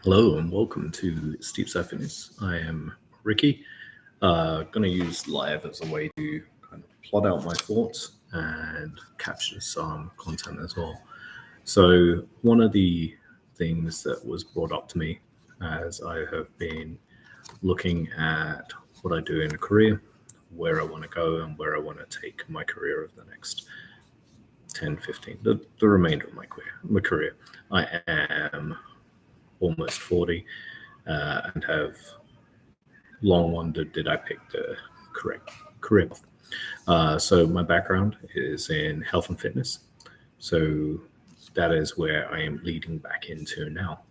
Hello and welcome to Steep Side Fitness. I am Ricky. Going to use live as a way to kind of plot out my thoughts and capture some content as well. So one of the things that was brought up to me as I have been looking at what I do in a career, where I want to go and where I want to take my career over the next 10, 15, the remainder of my career. I am almost 40 and have long wondered, did I pick the correct career path? So my background is in health and fitness. So that is where I am leading back into now.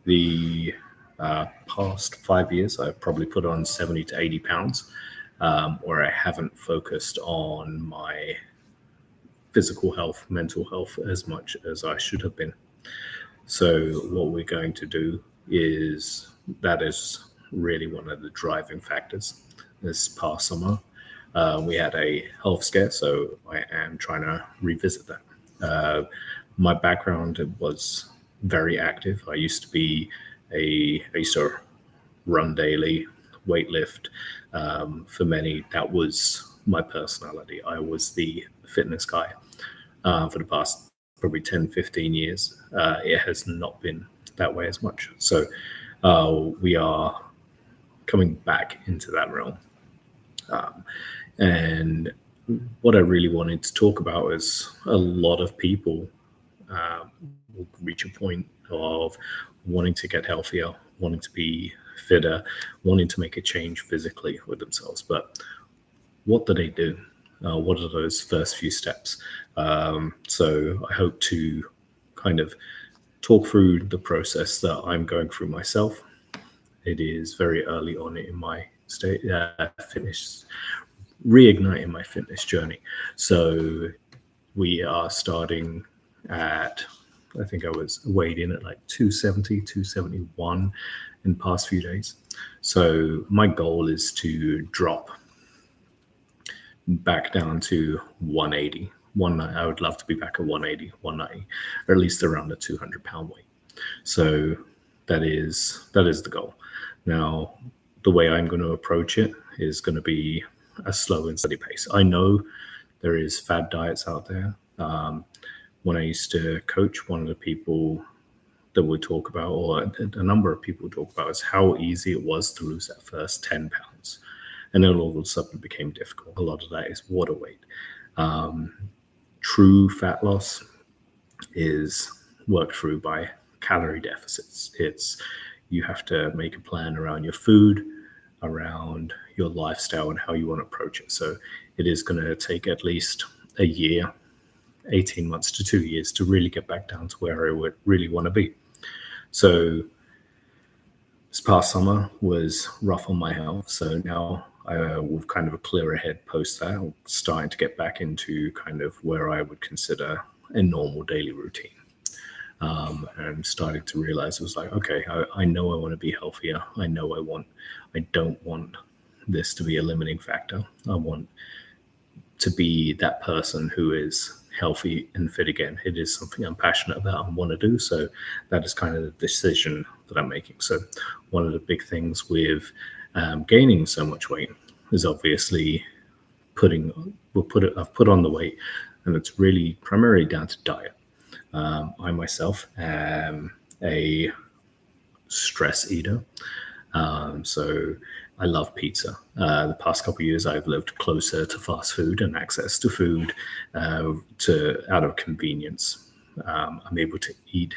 The past 5 years, I've probably put on 70 to 80 pounds, where I haven't focused on my physical health, mental health as much as I should have been. So what we're going to do is that is really one of the driving factors. This past summer, we had a health scare, so I am trying to revisit that. My background was very active. I used to run daily, weightlift. For many, that was my personality. I was the fitness guy for the past probably 10, 15 years. It has not been that way as much. So we are coming back into that realm. And what I really wanted to talk about is a lot of people will reach a point of wanting to get healthier, wanting to be fitter, wanting to make a change physically with themselves. But what do they do? What are those first few steps? So I hope to kind of talk through the process that I'm going through myself. It is very early on in my fitness, reigniting my fitness journey. So we are starting at, I think I was weighed in at like 270, 271 in the past few days. So my goal is to drop back down to 180. I would love to be back at 180, 190, or at least around the 200-pound weight. So that is the goal. Now, the way I'm going to approach it is going to be a slow and steady pace. I know there is fad diets out there. When I used to coach, one of the people that we talk about, or a number of people talk about, is how easy it was to lose that first 10 pounds. And then all of a sudden it became difficult. A lot of that is water weight. True fat loss is worked through by calorie deficits. You have to make a plan around your food, around your lifestyle, and how you want to approach it. So it is going to take at least a year, 18 months to 2 years to really get back down to where I would really want to be. So this past summer was rough on my health. So now with kind of a clearer head post that, I'm starting to get back into kind of where I would consider a normal daily routine. And starting to realize it was like, okay, I know I want to be healthier. I don't want this to be a limiting factor. I want to be that person who is healthy and fit again. It is something I'm passionate about and want to do. So that is kind of the decision that I'm making. So one of the big things with gaining so much weight is obviously I've put on the weight, and it's really primarily down to diet. I myself am a stress eater. So I love pizza. The past couple of years, I've lived closer to fast food and access to food out of convenience. I'm able to eat.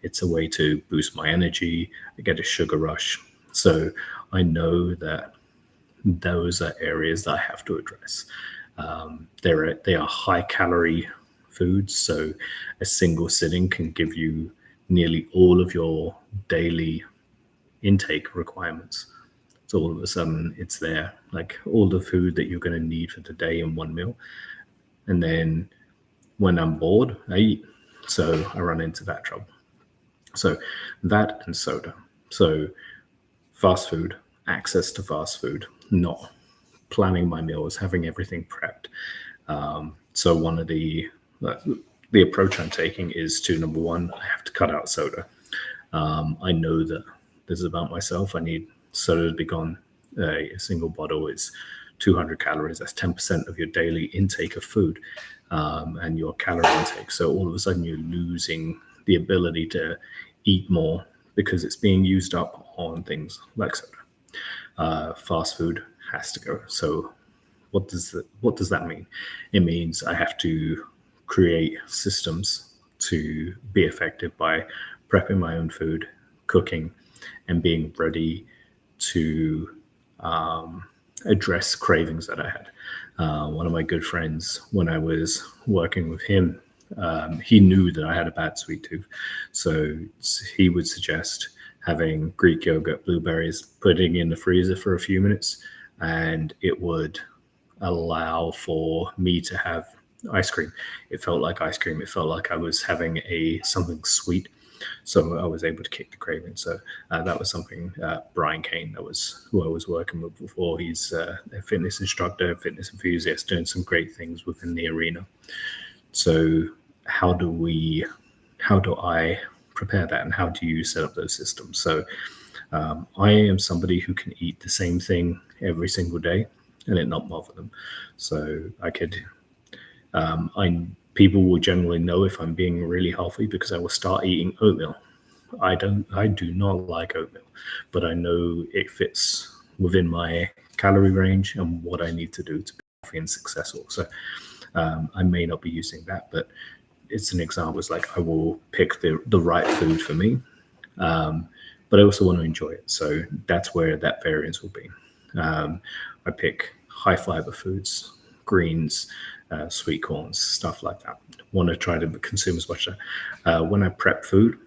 It's a way to boost my energy. I get a sugar rush. So I know that those are areas that I have to address. They are high calorie foods, so a single sitting can give you nearly all of your daily intake requirements. So all of a sudden it's there, like all the food that you're going to need for the day in one meal. And then when I'm bored, I eat. So I run into that trouble. So that and soda. So fast food, access to fast food, not planning my meals, having everything prepped. So one of the approach I'm taking is to, number one, I have to cut out soda. I know that this is about myself. I need soda to be gone. A single bottle is 200 calories. That's 10% of your daily intake of food and your calorie intake. So all of a sudden, you're losing the ability to eat more because it's being used up on things like soda. Fast food has to go. So what does that mean? It means I have to create systems to be effective by prepping my own food, cooking, and being ready to address cravings that I had. One of my good friends, when I was working with him, he knew that I had a bad sweet tooth. So he would suggest having Greek yogurt, blueberries, putting in the freezer for a few minutes, and it would allow for me to have ice cream. It felt like ice cream. It felt like I was having something sweet. So I was able to kick the craving. So that was something Brian Kane, that was who I was working with before. He's a fitness instructor, fitness enthusiast, doing some great things within the arena. So how do I prepare that, and how do you set up those systems? So I am somebody who can eat the same thing every single day and it not bother them. So people will generally know if I'm being really healthy because I will start eating oatmeal. I do not like oatmeal, but I know it fits within my calorie range and what I need to do to be healthy and successful. So I may not be using that, but it's an example. It's like I will pick the right food for me, but I also want to enjoy it. So that's where that variance will be. I pick high fiber foods, greens, sweet corns, stuff like that. Want to try to consume as much. When I prep food,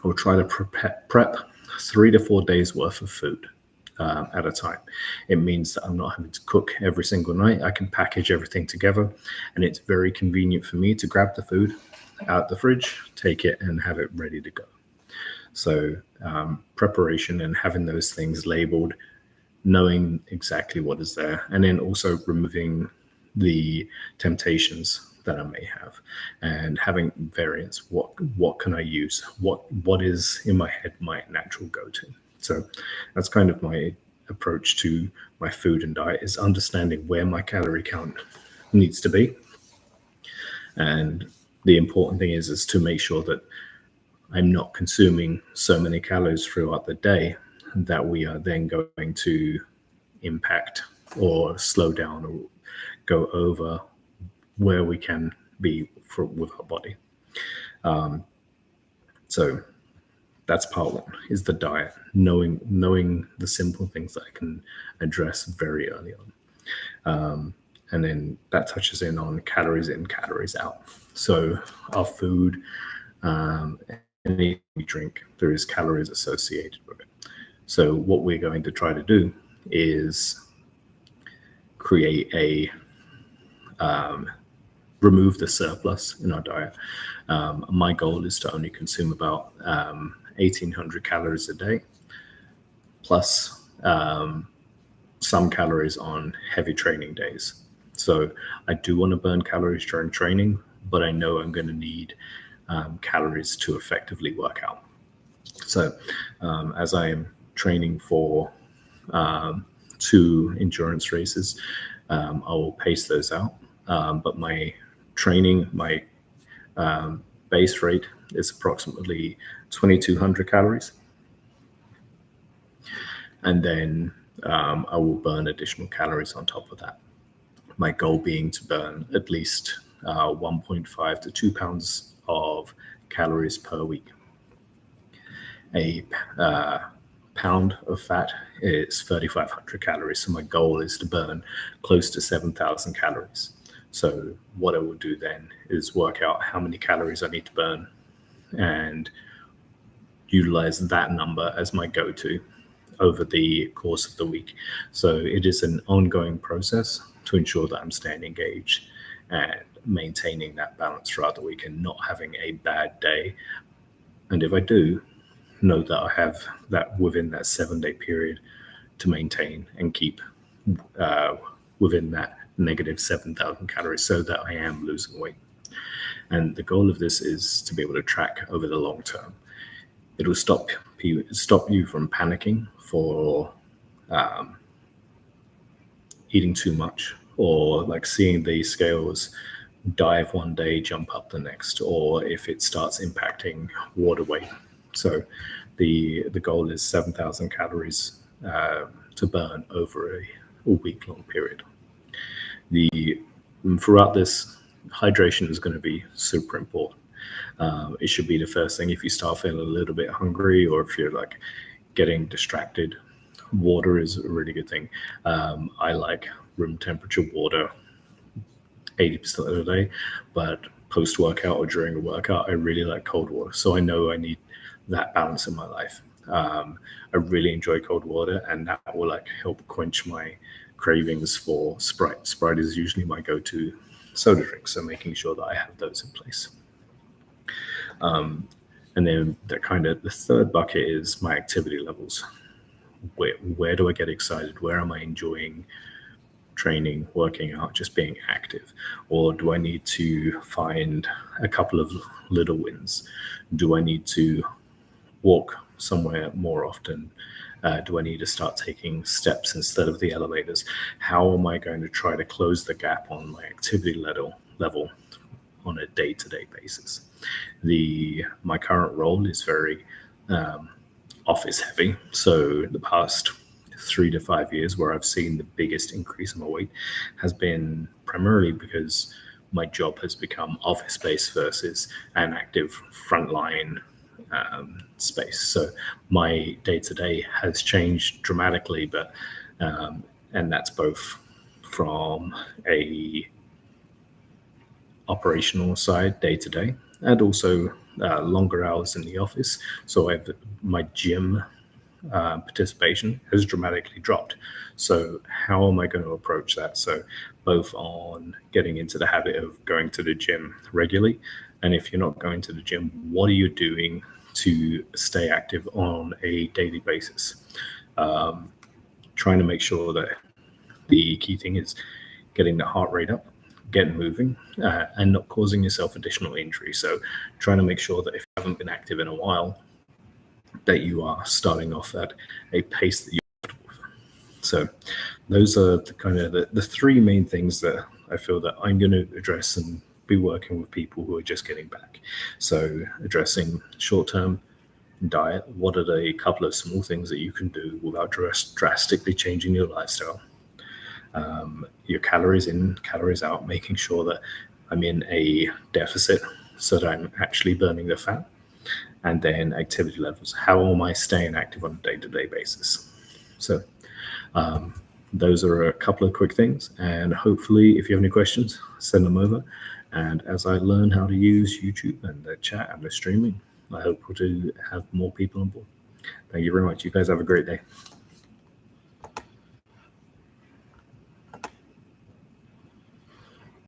I'll try to prep 3 to 4 days worth of food at a time. It means that I'm not having to cook every single night. I can package everything together, and it's very convenient for me to grab the food out the fridge, take it, and have it ready to go. So preparation and having those things labeled, knowing exactly what is there, and then also removing the temptations that I may have, and having variance. What can I use? What is in my head my natural go-to? So that's kind of my approach to my food and diet, is understanding where my calorie count needs to be. And the important thing is to make sure that I'm not consuming so many calories throughout the day that we are then going to impact or slow down or go over where we can be with our body. So that's part one, is the diet, knowing the simple things that I can address very early on. And then that touches in on calories in, calories out. So our food, anything we drink, there is calories associated with it. So what we're going to try to do is create remove the surplus in our diet. My goal is to only consume about 1,800 calories a day, plus some calories on heavy training days. So I do want to burn calories during training, but I know I'm going to need calories to effectively work out. So as I am training for 2 endurance races, I will pace those out. But my training, my base rate is approximately 2,200 calories. And then I will burn additional calories on top of that. My goal being to burn at least 1.5 to 2 pounds of calories per week. A pound of fat is 3,500 calories. So my goal is to burn close to 7,000 calories. So what I will do then is work out how many calories I need to burn and utilize that number as my go-to over the course of the week. So it is an ongoing process to ensure that I'm staying engaged and maintaining that balance throughout the week and not having a bad day. And if I do, know that I have that within that 7-day period to maintain and keep within that negative 7,000 calories so that I am losing weight. And the goal of this is to be able to track over the long term. it'll stop you from panicking for eating too much, or like seeing the scales dive one day, jump up the next, or if it starts impacting water weight. So the goal is 7,000 calories to burn over a week-long period. Throughout this, hydration is going to be super important. It should be the first thing if you start feeling a little bit hungry, or if you're like getting distracted. Water is a really good thing. I like room temperature water 80% of the day, but post-workout or during a workout, I really like cold water. So I know I need that balance in my life. I really enjoy cold water, and that will like help quench my cravings for Sprite. Sprite is usually my go-to soda drink, so making sure that I have those in place. And then the third bucket is my activity levels. Where do I get excited? Where am I enjoying training, working out, just being active? Or do I need to find a couple of little wins? Do I need to walk somewhere more often? Do I need to start taking steps instead of the elevators? How am I going to try to close the gap on my activity level on a day-to-day basis? My current role is very office heavy. So the past 3 to 5 years where I've seen the biggest increase in my weight has been primarily because my job has become office-based versus an active frontline space. So my day-to-day has changed dramatically, but and that's both from a operational side day-to-day, and also longer hours in the office. So my gym participation has dramatically dropped. So how am I going to approach that? So both on getting into the habit of going to the gym regularly, and if you're not going to the gym, what are you doing to stay active on a daily basis? Trying to make sure that the key thing is getting the heart rate up, getting moving, and not causing yourself additional injury. So trying to make sure that if you haven't been active in a while, that you are starting off at a pace that you're comfortable with. So those are the three main things that I feel that I'm going to address and be working with people who are just getting back. So addressing short-term diet, what are the couple of small things that you can do without drastically changing your lifestyle? Your calories in, calories out, making sure that I'm in a deficit so that I'm actually burning the fat. And then activity levels. How am I staying active on a day-to-day basis? So those are a couple of quick things. And hopefully, if you have any questions, send them over. And as I learn how to use YouTube and the chat and the streaming, I hope to have more people on board. Thank you very much. You guys have a great day.